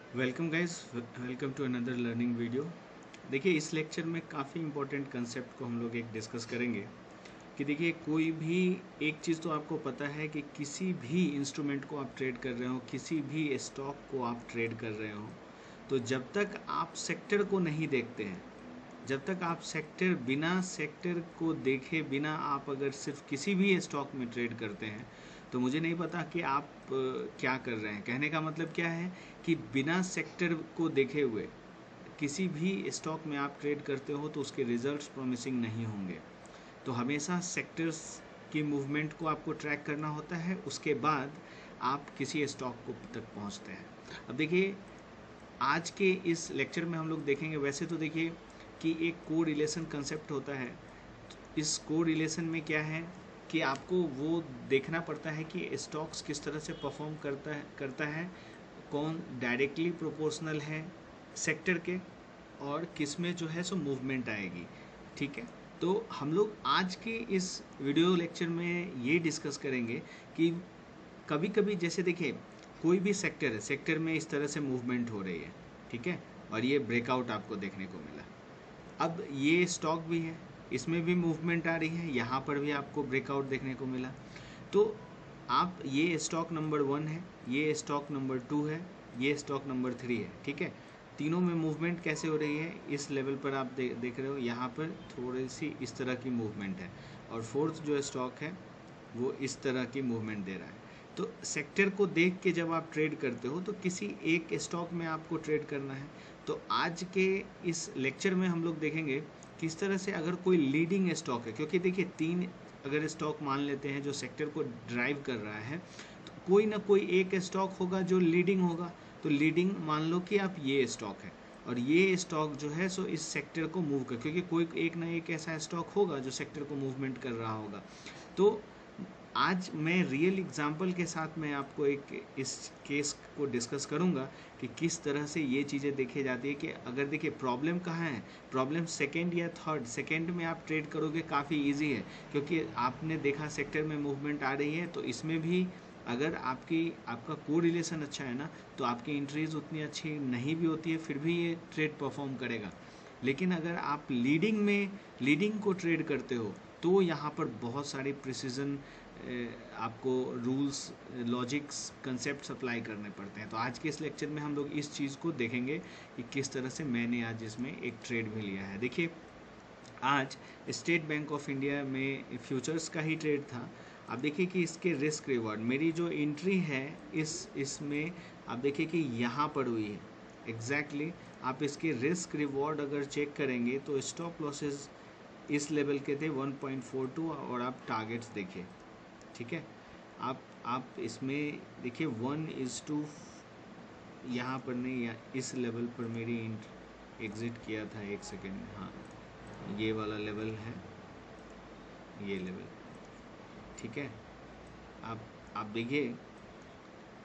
Welcome guys, welcome to another learning video. देखिए, इस lecture में काफ़ी इंपॉर्टेंट कंसेप्ट को हम लोग एक डिस्कस करेंगे कि देखिए, कोई भी एक चीज़ तो आपको पता है कि किसी भी इंस्ट्रूमेंट को आप ट्रेड कर रहे हो, किसी भी स्टॉक को आप ट्रेड कर रहे हो, तो जब तक आप सेक्टर को नहीं देखते हैं, जब तक आप बिना सेक्टर को देखे बिना आप अगर सिर्फ किसी भी स्टॉक में ट्रेड करते हैं, तो मुझे नहीं पता कि आप क्या कर रहे हैं। कहने का मतलब क्या है कि बिना सेक्टर को देखे हुए किसी भी स्टॉक में आप ट्रेड करते हो तो उसके रिजल्ट्स प्रॉमिसिंग नहीं होंगे। तो हमेशा सेक्टर्स की मूवमेंट को आपको ट्रैक करना होता है, उसके बाद आप किसी स्टॉक को तक पहुंचते हैं। अब देखिए, आज के इस लेक्चर में हम लोग देखेंगे, वैसे तो देखिए कि एक को रिलेशन कंसेप्ट होता है। इस को रिलेशन में क्या है कि आपको वो देखना पड़ता है कि स्टॉक्स किस तरह से परफॉर्म करता है, कौन डायरेक्टली प्रोपोर्शनल है सेक्टर के, और किस में जो है सो मूवमेंट आएगी। ठीक है, तो हम लोग आज के इस वीडियो लेक्चर में ये डिस्कस करेंगे कि कभी कभी जैसे देखिए, कोई भी सेक्टर है, सेक्टर में इस तरह से मूवमेंट हो रही है, ठीक है, और ये ब्रेकआउट आपको देखने को मिला। अब ये स्टॉक भी है, इसमें भी मूवमेंट आ रही है, यहाँ पर भी आपको ब्रेकआउट देखने को मिला। तो आप ये स्टॉक नंबर 1 है, ये स्टॉक नंबर 2 है, ये स्टॉक नंबर 3 है, ठीक है। तीनों में मूवमेंट कैसे हो रही है, इस लेवल पर आप देख रहे हो, यहाँ पर थोड़ी सी इस तरह की मूवमेंट है, और फोर्थ जो स्टॉक है वो इस तरह की मूवमेंट दे रहा है। तो सेक्टर को देख के जब आप ट्रेड करते हो तो किसी एक स्टॉक में आपको ट्रेड करना है। तो आज के इस लेक्चर में हम लोग देखेंगे किस तरह से अगर कोई लीडिंग स्टॉक है, क्योंकि देखिए तीन अगर स्टॉक मान लेते हैं जो सेक्टर को ड्राइव कर रहा है, तो कोई ना कोई एक स्टॉक होगा जो लीडिंग होगा। तो लीडिंग मान लो कि आप ये स्टॉक है, और ये स्टॉक जो है सो इस सेक्टर को मूव कर, क्योंकि कोई एक ना एक ऐसा स्टॉक होगा जो सेक्टर को मूवमेंट कर रहा होगा। तो आज मैं रियल एग्जाम्पल के साथ मैं आपको एक इस केस को डिस्कस करूंगा कि किस तरह से ये चीज़ें देखी जाती है कि अगर देखिए प्रॉब्लम कहाँ है, प्रॉब्लम सेकंड या थर्ड, सेकंड में आप ट्रेड करोगे काफ़ी इजी है, क्योंकि आपने देखा सेक्टर में मूवमेंट आ रही है, तो इसमें भी अगर आपका को रिलेशन अच्छा है ना, तो आपकी एंट्रीज उतनी अच्छी नहीं भी होती है, फिर भी ये ट्रेड परफॉर्म करेगा। लेकिन अगर आप लीडिंग को ट्रेड करते हो, तो यहाँ पर बहुत सारी प्रिसीजन आपको रूल्स, लॉजिक्स, कंसेप्ट अप्लाई करने पड़ते हैं। तो आज के इस लेक्चर में हम लोग इस चीज़ को देखेंगे कि किस तरह से मैंने आज इसमें एक ट्रेड भी लिया है। देखिए, आज स्टेट बैंक ऑफ इंडिया में फ्यूचर्स का ही ट्रेड था। आप देखिए कि इसके रिस्क रिवॉर्ड, मेरी जो एंट्री है इसमें आप देखिए कि यहाँ पर हुई है एग्जैक्टली। आप इसके रिस्क रिवॉर्ड अगर चेक करेंगे तो स्टॉप लॉसेस इस लेवल के थे 1.42, और आप टारगेट्स देखिए, ठीक है। आप इसमें देखिए 1:2 यहाँ पर नहीं, या इस लेवल पर मेरी एग्ज़िट किया था, एक सेकेंड, हाँ ये वाला लेवल है, ये लेवल, ठीक है। आप देखिए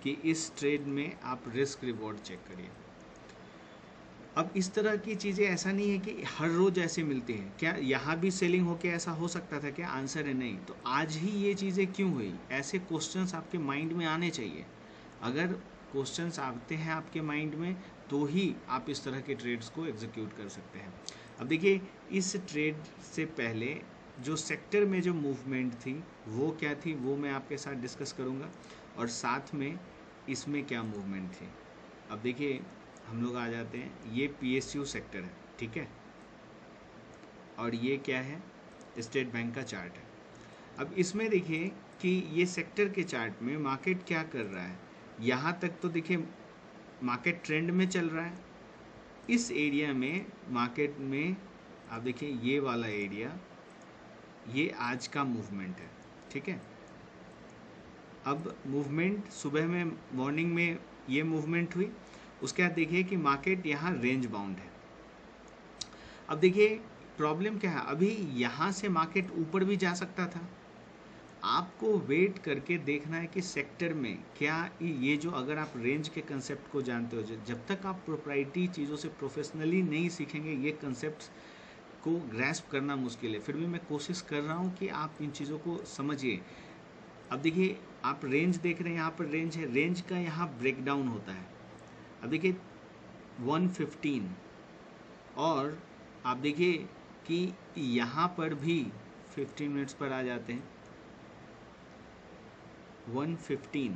कि इस ट्रेड में आप रिस्क रिवॉर्ड चेक करिए। अब इस तरह की चीज़ें ऐसा नहीं है कि हर रोज़ ऐसे मिलती हैं। क्या यहाँ भी सेलिंग होके ऐसा हो सकता था क्या? आंसर है नहीं। तो आज ही ये चीज़ें क्यों हुई? ऐसे क्वेश्चंस आपके माइंड में आने चाहिए। अगर क्वेश्चंस आते हैं आपके माइंड में, तो ही आप इस तरह के ट्रेड्स को एग्जीक्यूट कर सकते हैं। अब देखिए, इस ट्रेड से पहले जो सेक्टर में जो मूवमेंट थी वो क्या थी, वो मैं आपके साथ डिस्कस करूँगा, और साथ में इसमें क्या मूवमेंट थी। अब देखिए, हम लोग आ जाते हैं, ये PSU सेक्टर है, ठीक है, और ये क्या है, स्टेट बैंक का चार्ट है। अब इसमें देखिए कि ये सेक्टर के चार्ट में मार्केट क्या कर रहा है। यहाँ तक तो देखिए मार्केट ट्रेंड में चल रहा है। इस एरिया में मार्केट में आप देखिए ये वाला एरिया, ये आज का मूवमेंट है, ठीक है। अब मूवमेंट सुबह में, मॉर्निंग में ये मूवमेंट हुई, उसके बाद देखिए कि मार्केट यहाँ रेंज बाउंड है। अब देखिए प्रॉब्लम क्या है, अभी यहाँ से मार्केट ऊपर भी जा सकता था। आपको वेट करके देखना है कि सेक्टर में क्या ये जो, अगर आप रेंज के कंसेप्ट को जानते हो, जब तक आप प्रोप्राइटरी चीज़ों से प्रोफेशनली नहीं सीखेंगे, ये कंसेप्ट को ग्रैस्प करना मुश्किल है। फिर भी मैं कोशिश कर रहा हूँ कि आप इन चीज़ों को समझिए। अब देखिए, आप रेंज देख रहे हैं, यहाँ पर रेंज है, रेंज का यहाँ ब्रेकडाउन होता है। अब देखिए 115 और आप देखिए कि यहाँ पर भी 15 मिनट्स पर आ जाते हैं 115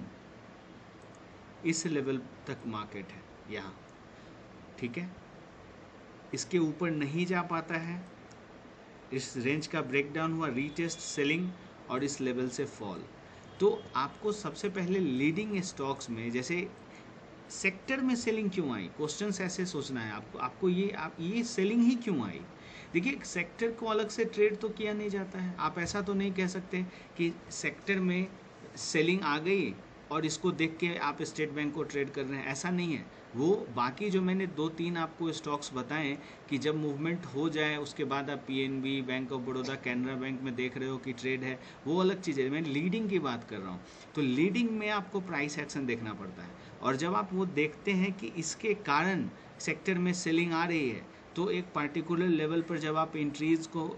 इस लेवल तक मार्केट है यहाँ, ठीक है। इसके ऊपर नहीं जा पाता है, इस रेंज का ब्रेकडाउन हुआ, रीटेस्ट, सेलिंग और इस लेवल से फॉल। तो आपको सबसे पहले लीडिंग स्टॉक्स में जैसे सेक्टर में सेलिंग क्यों आई, क्वेश्चंस ऐसे सोचना है आपको ये सेलिंग ही क्यों आई। देखिए सेक्टर को अलग से ट्रेड तो किया नहीं जाता है, आप ऐसा तो नहीं कह सकते कि सेक्टर में सेलिंग आ गई और इसको देख के आप स्टेट बैंक को ट्रेड कर रहे हैं, ऐसा नहीं है। वो बाकी जो मैंने 2-3 आपको स्टॉक्स बताएं कि जब मूवमेंट हो जाए उसके बाद आप PNB, bank of Baroda, Canara bank में देख रहे हो कि ट्रेड है, वो अलग चीज़ है। मैं लीडिंग की बात कर रहा हूँ। तो लीडिंग में आपको प्राइस एक्शन देखना पड़ता है, और जब आप वो देखते हैं कि इसके कारण सेक्टर में सेलिंग आ रही है, तो एक पार्टिकुलर लेवल पर जब आप एंट्रीज को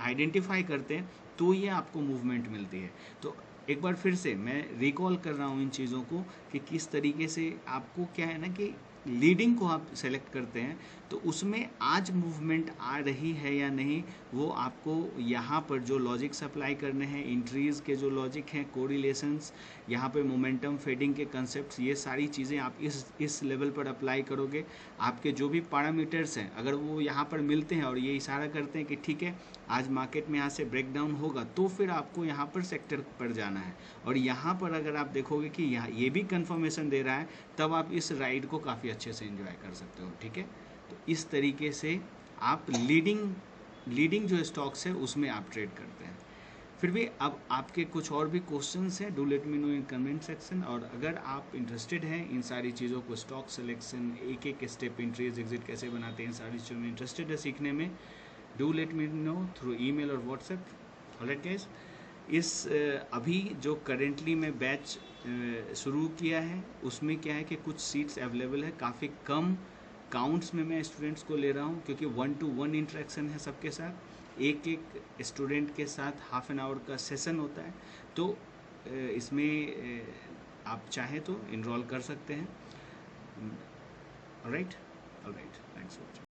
आइडेंटिफाई करते हैं तो ये आपको मूवमेंट मिलती है। तो एक बार फिर से मैं रिकॉल कर रहा हूँ इन चीज़ों को कि किस तरीके से आपको क्या है ना कि लीडिंग को आप सेलेक्ट करते हैं तो उसमें आज मूवमेंट आ रही है या नहीं, वो आपको यहाँ पर जो लॉजिक्स अप्लाई करने हैं, इंट्रीज के जो लॉजिक हैं, कोरिलेशंस, यहाँ पे मोमेंटम फेडिंग के कंसेप्ट्स, ये सारी चीज़ें आप इस लेवल पर अप्लाई करोगे। आपके जो भी पैरामीटर्स हैं अगर वो यहाँ पर मिलते हैं और ये इशारा करते हैं कि ठीक है आज मार्केट में यहाँ से ब्रेकडाउन होगा, तो फिर आपको यहाँ पर सेक्टर पर जाना है। और यहाँ पर अगर आप देखोगे कि यहाँ ये भी कंफर्मेशन दे रहा है, तब आप इस राइड को काफ़ी अच्छे से एंजॉय कर सकते हो, ठीक है। तो इस तरीके से आप लीडिंग जो स्टॉक्स है उसमें आप ट्रेड करते हैं। फिर भी अब आपके कुछ और भी क्वेश्चंस हैं, do let me know in comment section. और अगर आप इंटरेस्टेड हैं इन सारी चीज़ों को, स्टॉक सिलेक्शन, एक एक स्टेप, इंट्रीज एग्जिट कैसे बनाते हैं, इन सारी चीज़ों में इंटरेस्टेड है सीखने में, do let me know through email और व्हाट्सएप। ऑलराइट गाइस, इस अभी जो करेंटली मैं बैच शुरू किया है उसमें क्या है कि कुछ सीट्स अवेलेबल है, काफ़ी कम काउंट्स में मैं स्टूडेंट्स को ले रहा हूँ क्योंकि 1-to-1 इंटरेक्शन है सबके साथ, एक एक स्टूडेंट के साथ हाफ एन आवर का सेशन होता है। तो इसमें आप चाहें तो इनरोल कर सकते हैं। Alright, thanks for watching.